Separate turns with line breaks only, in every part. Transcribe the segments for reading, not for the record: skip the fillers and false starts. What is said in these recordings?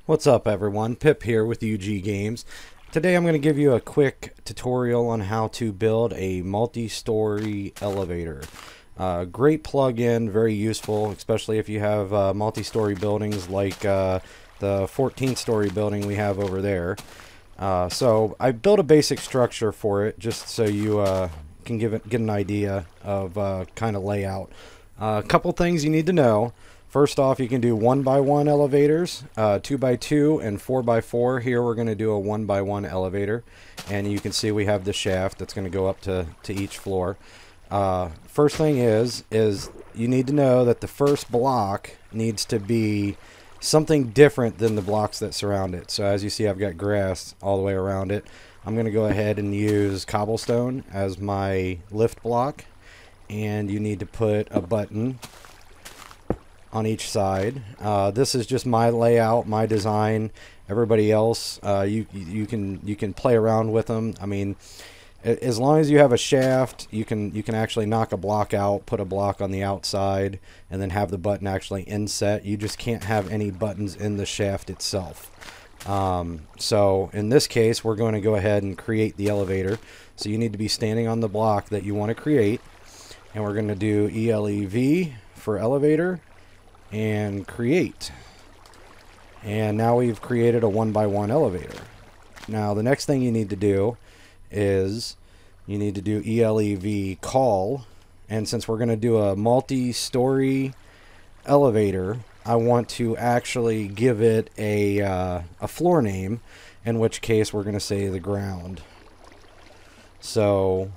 What's up everyone, Pip here with UG Games. Today I'm going to give you a quick tutorial on how to build a multi-story elevator. Great plug-in, very useful, especially if you have multi-story buildings like the 14-story building we have over there. So I built a basic structure for it just so you can get an idea of kind of layout. A couple things you need to know. First off, you can do 1x1 elevators, 2x2, and 4x4. Here we're going to do a 1x1 elevator, and you can see we have the shaft that's going to go up to each floor. First thing is you need to know that the first block needs to be something different than the blocks that surround it. So as you see, I've got grass all the way around it. I'm going to go ahead and use cobblestone as my lift block, and you need to put a button on each side. This is just my layout, my design. Everybody else, you can play around with them. I mean, as long as you have a shaft, you can actually knock a block out, put a block on the outside, and then have the button actually inset. You just can't have any buttons in the shaft itself. So in this case, we're going to go ahead and create the elevator. So you need to be standing on the block that you want to create, and we're going to do ELEV for elevator and create. And now we've created a 1x1 elevator. Now the next thing you need to do is you need to do ELEV call, and since we're going to do a multi-story elevator, I want to actually give it a floor name, in which case we're going to say the ground. So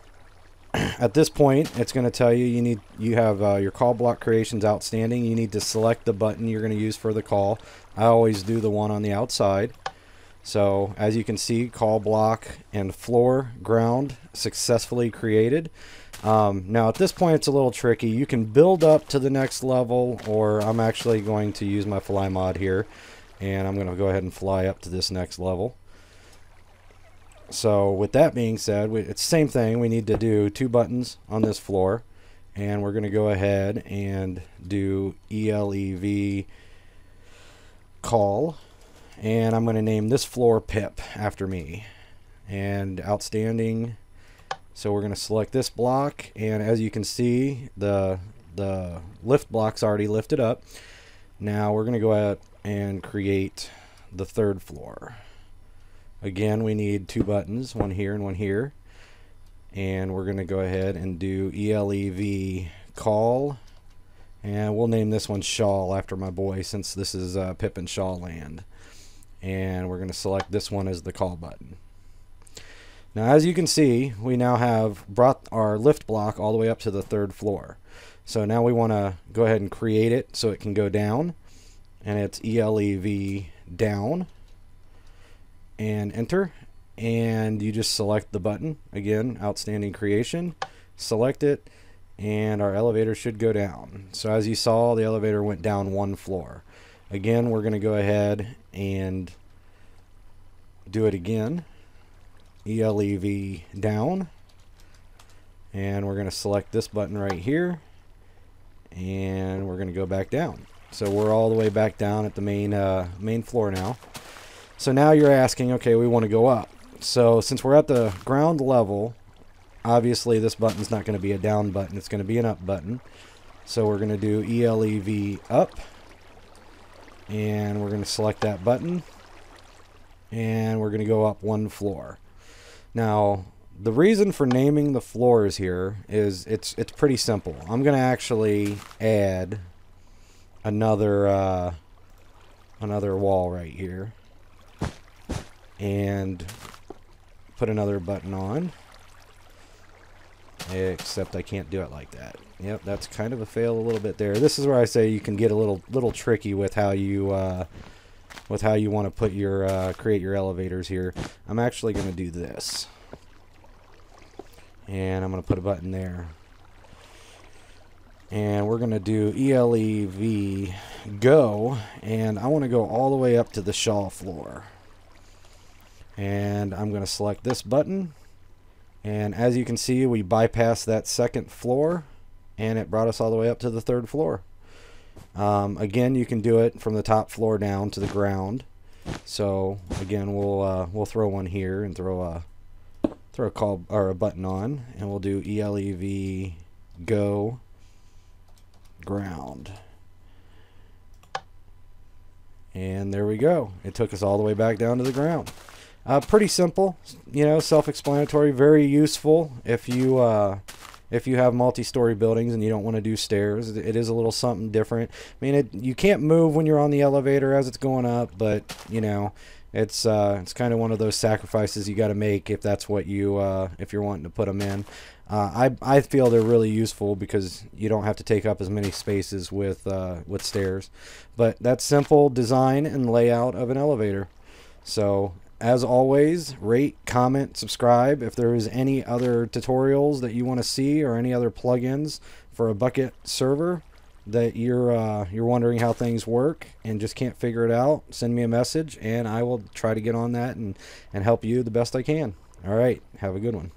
at this point, it's going to tell you you have your call block creations outstanding. You need to select the button you're going to use for the call. I always do the one on the outside. So as you can see, call block and floor ground successfully created. Now at this point, it's a little tricky. You can build up to the next level, or I'm actually going to use my fly mod here, and I'm going to go ahead and fly up to this next level. So with that being said, it's the same thing. We need to do 2 buttons on this floor, and we're going to go ahead and do ELEV call, and I'm going to name this floor Pip after me, and outstanding. So we're going to select this block, and as you can see, the lift block's already lifted up. Now we're going to go ahead and create the 3rd floor. Again, we need 2 buttons, one here and one here. And we're going to go ahead and do ELEV call. And we'll name this one Shawl after my boy, since this is Pip and Shaw land. And we're going to select this one as the call button. Now, as you can see, we now have brought our lift block all the way up to the 3rd floor. So now we want to go ahead and create it so it can go down. And it's ELEV down. And enter, and you just select the button again, outstanding creation, select it, and our elevator should go down. So as you saw, the elevator went down 1 floor. Again, we're going to go ahead and do it again, ELEV down, and we're going to select this button right here, and we're going to go back down. So we're all the way back down at the main floor now. So now you're asking, okay, we want to go up. So since we're at the ground level, obviously this button's not going to be a down button. It's going to be an up button. So we're going to do ELEV up. And we're going to select that button. And we're going to go up 1 floor. Now, the reason for naming the floors here is it's pretty simple. I'm going to actually add another wall right here, and put another button on, except I can't do it like that. Yep, that's kind of a fail a little bit there. This is where I say you can get a little tricky with how you want to put your create your elevators here. I'm actually going to do this, and I'm going to put a button there, and we're going to do ELEV go, and I want to go all the way up to the Shaw floor. And I'm going to select this button, and as you can see, we bypassed that 2nd floor, and it brought us all the way up to the 3rd floor. Again, you can do it from the top floor down to the ground. So again, we'll throw one here and throw a call or a button on, and we'll do ELEV go ground. And there we go. It took us all the way back down to the ground. Pretty simple, you know, self-explanatory, very useful if you have multi-story buildings and you don't want to do stairs. It is a little something different. I mean, you can't move when you're on the elevator as it's going up, but you know, it's kind of one of those sacrifices you got to make if that's what you if you're wanting to put them in. I feel they're really useful because you don't have to take up as many spaces with stairs. But that's simple design and layout of an elevator. So as always, rate, comment, subscribe. If there is any other tutorials that you want to see or any other plugins for a bukkit server that you're wondering how things work and just can't figure it out, send me a message and I will try to get on that and help you the best I can. All right, have a good one.